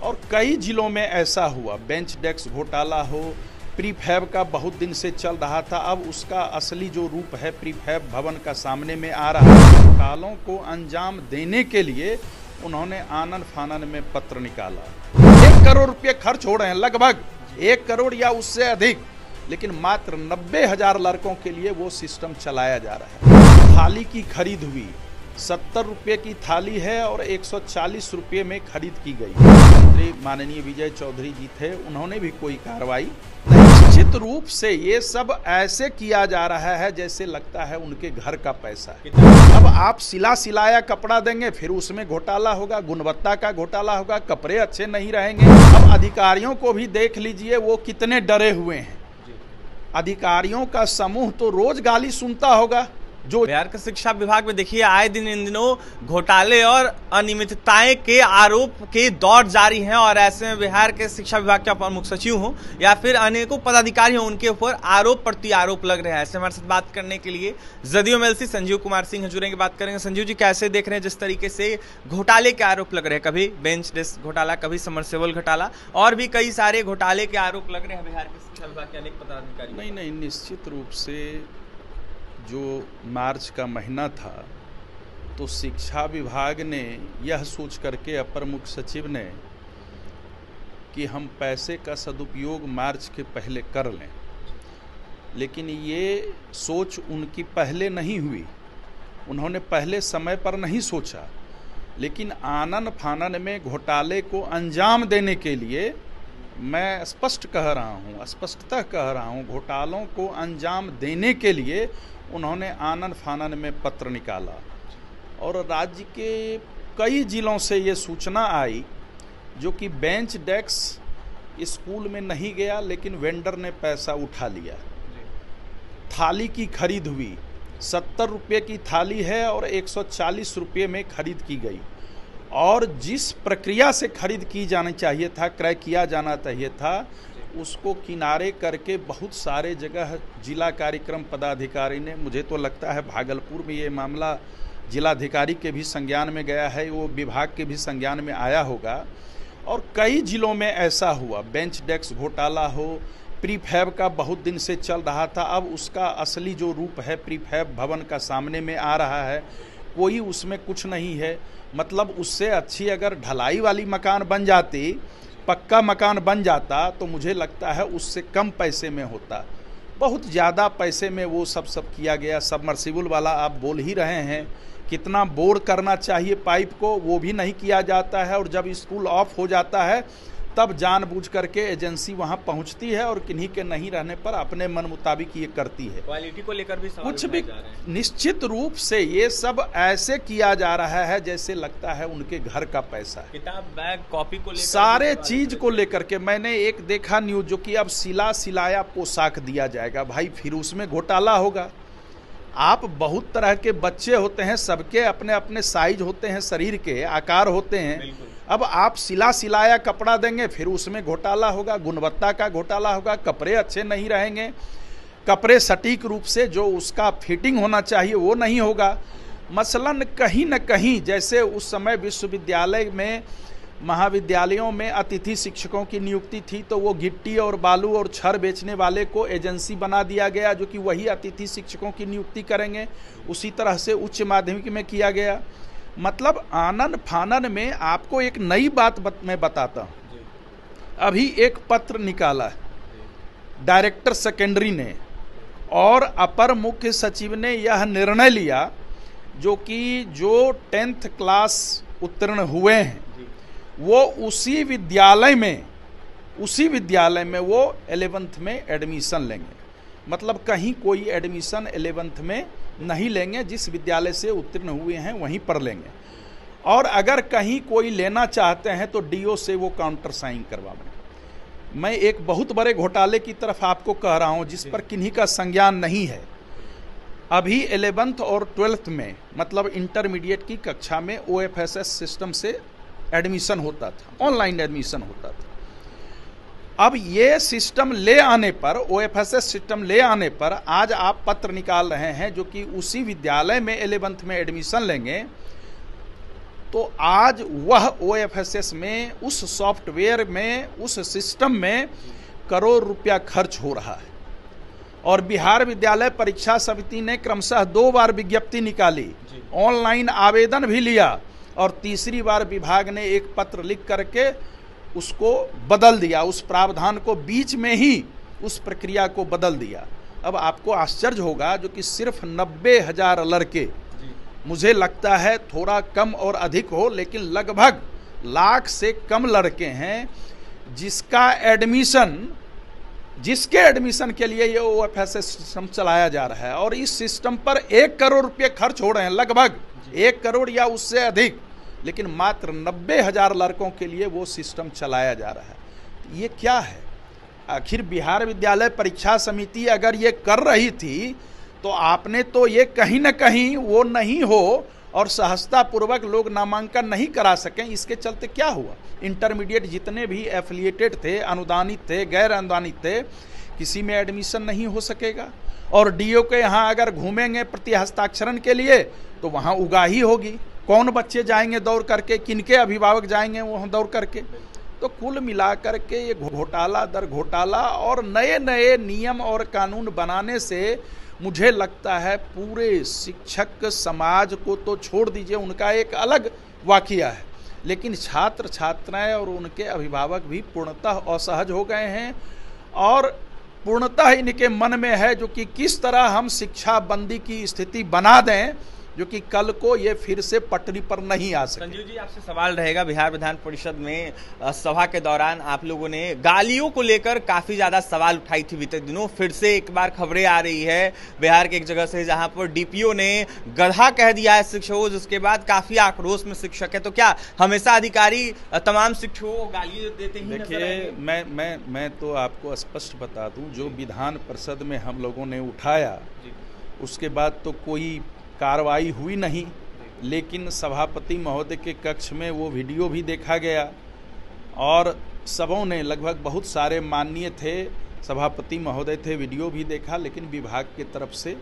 और कई जिलों में ऐसा हुआ, बेंच डेस्क घोटाला हो, प्रीफैब का बहुत दिन से चल रहा था, अब उसका असली जो रूप है प्रीफैब भवन का सामने में आ रहा है। घोटालों को अंजाम देने के लिए उन्होंने आनन फानन में पत्र निकाला। 1 करोड़ रुपये खर्च हो रहे हैं, लगभग 1 करोड़ या उससे अधिक, लेकिन मात्र 90,000 लड़कों के लिए वो सिस्टम चलाया जा रहा है। थाली की खरीद हुई, 70 रुपये की थाली है और 140 रुपये में खरीद की गई। मंत्री माननीय विजय चौधरी जी थे, उन्होंने भी कोई कार्रवाई। निश्चित रूप से ये सब ऐसे किया जा रहा है जैसे लगता है उनके घर का पैसा है। अब आप सिलाया कपड़ा देंगे, फिर उसमें घोटाला होगा, गुणवत्ता का घोटाला होगा, कपड़े अच्छे नहीं रहेंगे। अब अधिकारियों को भी देख लीजिए, वो कितने डरे हुए हैं। अधिकारियों का समूह तो रोज गाली सुनता होगा। जो बिहार के शिक्षा विभाग में देखिए आए दिन इन दिनों घोटाले और अनियमितताएं के आरोप के दौर जारी हैं, और ऐसे में बिहार के शिक्षा विभाग के प्रमुख सचिव हों या फिर अनेकों पदाधिकारी हों, उनके ऊपर आरोप प्रति आरोप लग रहे हैं। ऐसे हमारे साथ बात करने के लिए जदयू एमएलसी संजीव कुमार सिंह जुड़ेंगे, बात करेंगे। संजीव जी, कैसे देख रहे हैं जिस तरीके से घोटाले के आरोप लग रहे हैं, कभी बेंच डेस्क घोटाला, कभी समरसेबल घोटाला, और भी कई सारे घोटाले के आरोप लग रहे हैं बिहार के शिक्षा विभाग के अनेक पदाधिकारी? नहीं, निश्चित रूप से जो मार्च का महीना था तो शिक्षा विभाग ने यह सोच करके अपर मुख्य सचिव ने कि हम पैसे का सदुपयोग मार्च के पहले कर लें, लेकिन ये सोच उनकी पहले नहीं हुई, उन्होंने पहले समय पर नहीं सोचा। लेकिन आनन फानन में घोटाले को अंजाम देने के लिए मैं स्पष्टतः कह रहा हूँ, घोटालों को अंजाम देने के लिए उन्होंने आनन फानन में पत्र निकाला। और राज्य के कई जिलों से ये सूचना आई जो कि बेंच डेस्क स्कूल में नहीं गया, लेकिन वेंडर ने पैसा उठा लिया। थाली की खरीद हुई, 70 रुपये की थाली है और 140 रुपये में खरीद की गई। और जिस प्रक्रिया से खरीद की जानी चाहिए था, क्रय किया जाना चाहिए था, उसको किनारे करके बहुत सारे जगह जिला कार्यक्रम पदाधिकारी ने, मुझे तो लगता है भागलपुर में ये मामला जिलाधिकारी के भी संज्ञान में गया है, वो विभाग के भी संज्ञान में आया होगा। और कई जिलों में ऐसा हुआ, बेंच डेस्क घोटाला हो, प्रीफैब का बहुत दिन से चल रहा था, अब उसका असली जो रूप है प्रीफैब भवन का सामने में आ रहा है। कोई उसमें कुछ नहीं है, मतलब उससे अच्छी अगर ढलाई वाली मकान बन जाती, पक्का मकान बन जाता, तो मुझे लगता है उससे कम पैसे में होता। बहुत ज़्यादा पैसे में वो सब किया गया। सबमर्सिबल वाला आप बोल ही रहे हैं, कितना बोर करना चाहिए पाइप को, वो भी नहीं किया जाता है। और जब स्कूल ऑफ हो जाता है तब जानबूझ करके एजेंसी वहां पहुंचती है और किन्हीं के नहीं रहने पर अपने मन मुताबिक ये करती है। क्वालिटी को लेकर भी कुछ भी निश्चित रूप से ये सब ऐसे किया जा रहा है जैसे लगता है उनके घर का पैसा है। किताब, बैग, कॉपी को लेकर, सारे चीज को लेकर के मैंने एक देखा न्यूज, जो कि अब सिलाया पोशाक दिया जाएगा। भाई फिर उसमें घोटाला होगा। आप बहुत तरह के बच्चे होते हैं, सबके अपने अपने साइज होते हैं, शरीर के आकार होते हैं। अब आप सिलाया कपड़ा देंगे, फिर उसमें घोटाला होगा, गुणवत्ता का घोटाला होगा, कपड़े अच्छे नहीं रहेंगे, कपड़े सटीक रूप से जो उसका फिटिंग होना चाहिए वो नहीं होगा। मसलन कहीं न कहीं, जैसे उस समय विश्वविद्यालय में, महाविद्यालयों में अतिथि शिक्षकों की नियुक्ति थी, तो वो गिट्टी और बालू और छड़ बेचने वाले को एजेंसी बना दिया गया, जो कि वही अतिथि शिक्षकों की नियुक्ति करेंगे। उसी तरह से उच्च माध्यमिक में किया गया। मतलब आनन फानन में आपको एक नई बात मैं बताता हूँ। अभी एक पत्र निकाला डायरेक्टर सेकेंडरी ने, और अपर मुख्य सचिव ने यह निर्णय लिया, जो कि जो 10th क्लास उत्तीर्ण हुए हैं वो उसी विद्यालय में वो 11th में एडमिशन लेंगे। मतलब कहीं कोई एडमिशन 11th में नहीं लेंगे, जिस विद्यालय से उत्तीर्ण हुए हैं वहीं पर लेंगे। और अगर कहीं कोई लेना चाहते हैं तो डीओ से वो काउंटर साइन करवाएंगे। मैं एक बहुत बड़े घोटाले की तरफ आपको कह रहा हूं, जिस पर किन्हीं का संज्ञान नहीं है। अभी 11th और 12th में, मतलब इंटरमीडिएट की कक्षा में OFSS सिस्टम से एडमिशन होता था, ऑनलाइन एडमिशन होता था। अब ये सिस्टम ले आने पर, OFSS सिस्टम ले आने पर आज आप पत्र निकाल रहे हैं जो कि उसी विद्यालय में 11th में एडमिशन लेंगे, तो आज वह OFSS में, उस सॉफ्टवेयर में, उस सिस्टम में करोड़ रुपया खर्च हो रहा है। और बिहार विद्यालय परीक्षा समिति ने क्रमशः 2 बार विज्ञप्ति निकाली, ऑनलाइन आवेदन भी लिया, और तीसरी बार विभाग ने एक पत्र लिख करके उसको बदल दिया, उस प्रावधान को बीच में ही उस प्रक्रिया को बदल दिया। अब आपको आश्चर्य होगा, जो कि सिर्फ 90,000 लड़के, मुझे लगता है थोड़ा कम और अधिक हो, लेकिन लगभग लाख से कम लड़के हैं जिसके एडमिशन के लिए ये OFSS सिस्टम चलाया जा रहा है। और इस सिस्टम पर 1 करोड़ रुपये खर्च हो रहे हैं, लगभग 1 करोड़ या उससे अधिक, लेकिन मात्र 90,000 लड़कों के लिए वो सिस्टम चलाया जा रहा है। ये क्या है? आखिर बिहार विद्यालय परीक्षा समिति अगर ये कर रही थी तो आपने तो ये कहीं ना कहीं वो नहीं हो और सहजता पूर्वक लोग नामांकन नहीं करा सकें। इसके चलते क्या हुआ? इंटरमीडिएट जितने भी एफिलिएटेड थे, अनुदानित थे, गैर अनुदानित थे, किसी में एडमिशन नहीं हो सकेगा। और DO के यहाँ अगर घूमेंगे प्रति हस्ताक्षरण के लिए तो वहाँ उगाही होगी। कौन बच्चे जाएंगे दौड़ करके, किनके अभिभावक जाएंगे वहाँ दौड़ करके? तो कुल मिलाकर के ये घोटाला दर घोटाला और नए नए नियम और कानून बनाने से मुझे लगता है पूरे शिक्षक समाज को तो छोड़ दीजिए, उनका एक अलग वाकया है, लेकिन छात्र छात्राएं और उनके अभिभावक भी पूर्णतः असहज हो गए हैं। और पूर्णतः इनके मन में है जो कि किस तरह हम शिक्षा बंदी की स्थिति बना दें जो कि कल को ये फिर से पटरी पर नहीं आ सके। संजीव जी, आपसे सवाल रहेगा, बिहार विधान परिषद में सभा के दौरान आप लोगों ने गालियों को लेकर काफी ज्यादा सवाल उठाई थी बीते दिनों। फिर से एक बार खबरें आ रही है बिहार के एक जगह से जहां पर DPO ने गधा कह दिया है शिक्षकों, जिसके बाद काफी आक्रोश में शिक्षक है। तो क्या हमेशा अधिकारी तमाम शिक्षकों को गाली देते ही? देखिए, मैं तो आपको स्पष्ट बता दूं, जो विधान परिषद में हम लोगों ने उठाया उसके बाद तो कोई कार्रवाई हुई नहीं, लेकिन सभापति महोदय के कक्ष में वो वीडियो भी देखा गया और सबों ने, लगभग बहुत सारे माननीय थे, सभापति महोदय थे, वीडियो भी देखा, लेकिन विभाग की तरफ से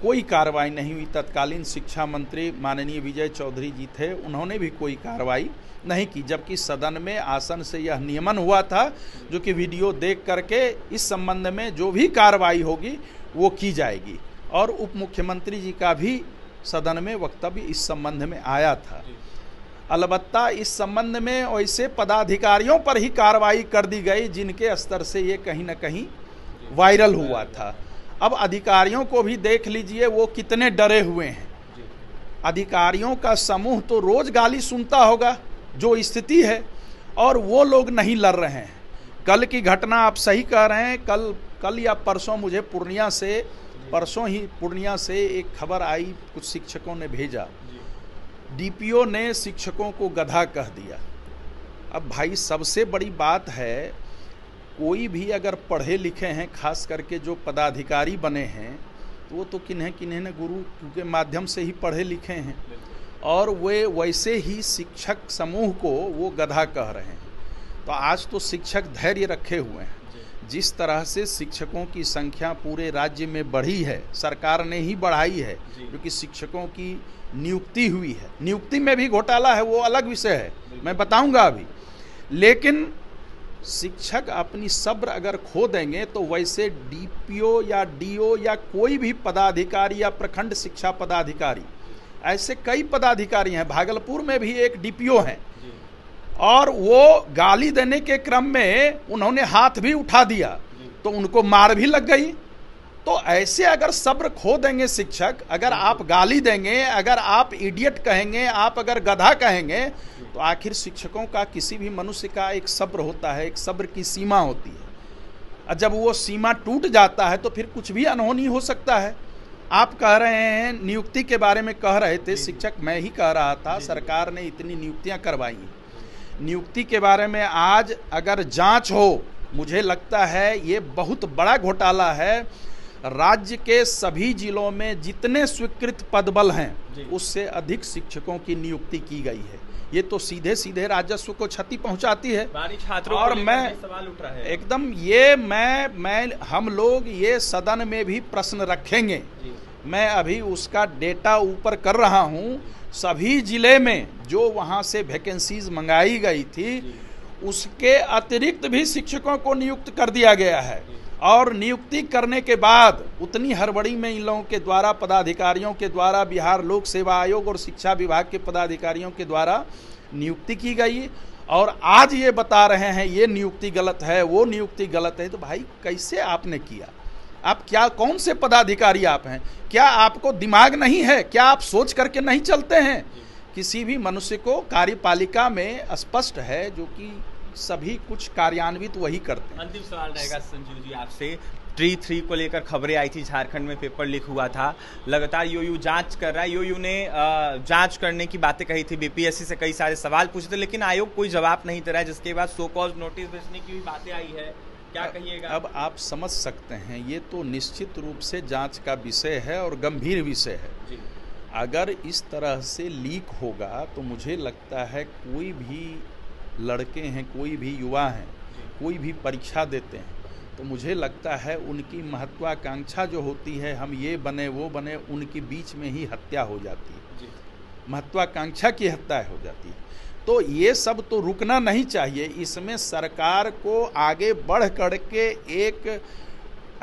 कोई कार्रवाई नहीं हुई। तत्कालीन शिक्षा मंत्री माननीय विजय चौधरी जी थे, उन्होंने भी कोई कार्रवाई नहीं की, जबकि सदन में आसन से यह नियमन हुआ था जो कि वीडियो देख करके इस संबंध में जो भी कार्रवाई होगी वो की जाएगी। और उप मुख्यमंत्री जी का भी सदन में वक्तव्य इस संबंध में आया था। अलबत्ता इस संबंध में वैसे पदाधिकारियों पर ही कार्रवाई कर दी गई जिनके स्तर से ये कहीं ना कहीं वायरल हुआ था। अब अधिकारियों को भी देख लीजिए वो कितने डरे हुए हैं। अधिकारियों का समूह तो रोज गाली सुनता होगा, जो स्थिति है, और वो लोग नहीं लड़ रहे हैं। कल की घटना आप सही कह रहे हैं, कल या परसों मुझे परसों ही पूर्णिया से एक खबर आई, कुछ शिक्षकों ने भेजा, DPO ने शिक्षकों को गधा कह दिया। अब भाई सबसे बड़ी बात है, कोई भी अगर पढ़े लिखे हैं, खास करके जो पदाधिकारी बने हैं, तो वो तो किन्हें न गुरु के माध्यम से ही पढ़े लिखे हैं, और वे वैसे ही शिक्षक समूह को वो गधा कह रहे हैं। तो आज तो शिक्षक धैर्य रखे हुए हैं। जिस तरह से शिक्षकों की संख्या पूरे राज्य में बढ़ी है, सरकार ने ही बढ़ाई है, क्योंकि शिक्षकों की नियुक्ति हुई है। नियुक्ति में भी घोटाला है, वो अलग विषय है, मैं बताऊंगा अभी। लेकिन शिक्षक अपनी सब्र अगर खो देंगे तो वैसे DPO या DO या कोई भी पदाधिकारी या प्रखंड शिक्षा पदाधिकारी, ऐसे कई पदाधिकारी हैं। भागलपुर में भी एक DPO है और वो गाली देने के क्रम में उन्होंने हाथ भी उठा दिया तो उनको मार भी लग गई। तो ऐसे अगर सब्र खो देंगे शिक्षक, अगर आप गाली देंगे, अगर आप इडियट कहेंगे, आप अगर गधा कहेंगे, तो आखिर शिक्षकों का, किसी भी मनुष्य का एक सब्र होता है, एक सब्र की सीमा होती है। और जब वो सीमा टूट जाता है तो फिर कुछ भी अनहोनी हो सकता है। आप कह रहे हैं, नियुक्ति के बारे में कह रहे थे, शिक्षक मैं ही कह रहा था, सरकार ने इतनी नियुक्तियां करवाई। नियुक्ति के बारे में आज अगर जांच हो, मुझे लगता है ये बहुत बड़ा घोटाला है। राज्य के सभी जिलों में जितने स्वीकृत पदबल हैं उससे अधिक शिक्षकों की नियुक्ति की गई है। ये तो सीधे सीधे राजस्व को क्षति पहुंचाती है। और मैं सवाल उठ रहा है एकदम, ये मैं हम लोग ये सदन में भी प्रश्न रखेंगे मैं अभी उसका डेटा ऊपर कर रहा हूँ। सभी जिले में जो वहाँ से वैकेंसीज मंगाई गई थी उसके अतिरिक्त भी शिक्षकों को नियुक्त कर दिया गया है, और नियुक्ति करने के बाद उतनी हड़बड़ी में इन लोगों के द्वारा, पदाधिकारियों के द्वारा, बिहार लोक सेवा आयोग और शिक्षा विभाग के पदाधिकारियों के द्वारा नियुक्ति की गई, और आज ये बता रहे हैं ये नियुक्ति गलत है, वो नियुक्ति गलत है। तो भाई कैसे आपने किया? आप क्या, कौन से पदाधिकारी आप हैं? क्या आपको दिमाग नहीं है? क्या आप सोच करके नहीं चलते हैं? किसी भी मनुष्य को कार्यपालिका में स्पष्ट है जो कि सभी कुछ कार्यान्वित वही करते हैं। अंतिम सवाल रहेगा संजीव जी आपसे, ट्री 3 को लेकर खबरें आई थी, झारखंड में पेपर लीक हुआ था, लगातार यूयू जांच कर रहा है। यूयू ने जांच करने की बातें कही थी, बीपीएससी से कई सारे सवाल पूछे थे, लेकिन आयोग कोई जवाब नहीं दे रहा है, जिसके बाद सो कॉज नोटिस भेजने की भी बातें आई है। क्या कहिएगा? अब आप समझ सकते हैं, ये तो निश्चित रूप से जांच का विषय है और गंभीर विषय है जी। अगर इस तरह से लीक होगा तो मुझे लगता है कोई भी लड़के हैं, कोई भी युवा हैं, कोई भी परीक्षा देते हैं, तो मुझे लगता है उनकी महत्वाकांक्षा जो होती है, हम ये बने वो बने, उनके बीच में ही हत्या हो जाती है, महत्वाकांक्षा की हत्या हो जाती है। तो ये सब तो रुकना नहीं चाहिए। इसमें सरकार को आगे बढ़ करके एक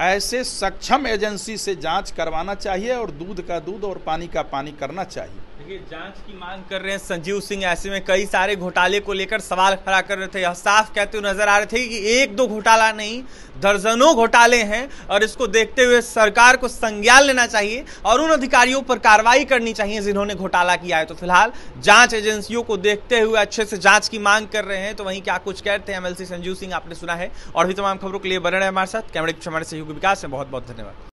ऐसे सक्षम एजेंसी से जांच करवाना चाहिए और दूध का दूध और पानी का पानी करना चाहिए। देखिए, जांच की मांग कर रहे हैं संजीव सिंह, ऐसे में कई सारे घोटाले को लेकर सवाल खड़ा कर रहे थे। यह साफ कहते हुए नजर आ रहे थे कि एक दो घोटाला नहीं, दर्जनों घोटाले हैं, और इसको देखते हुए सरकार को संज्ञान लेना चाहिए और उन अधिकारियों पर कार्रवाई करनी चाहिए जिन्होंने घोटाला किया है। तो फिलहाल जांच एजेंसियों को देखते हुए अच्छे से जांच की मांग कर रहे हैं। तो वहीं क्या कुछ कहते हैं एमएलसी संजीव सिंह, आपने सुना है। और भी तमाम खबरों के लिए बने रहे हमारे साथ। कैमरे के हमारे सहयोगी विकास में बहुत बहुत धन्यवाद।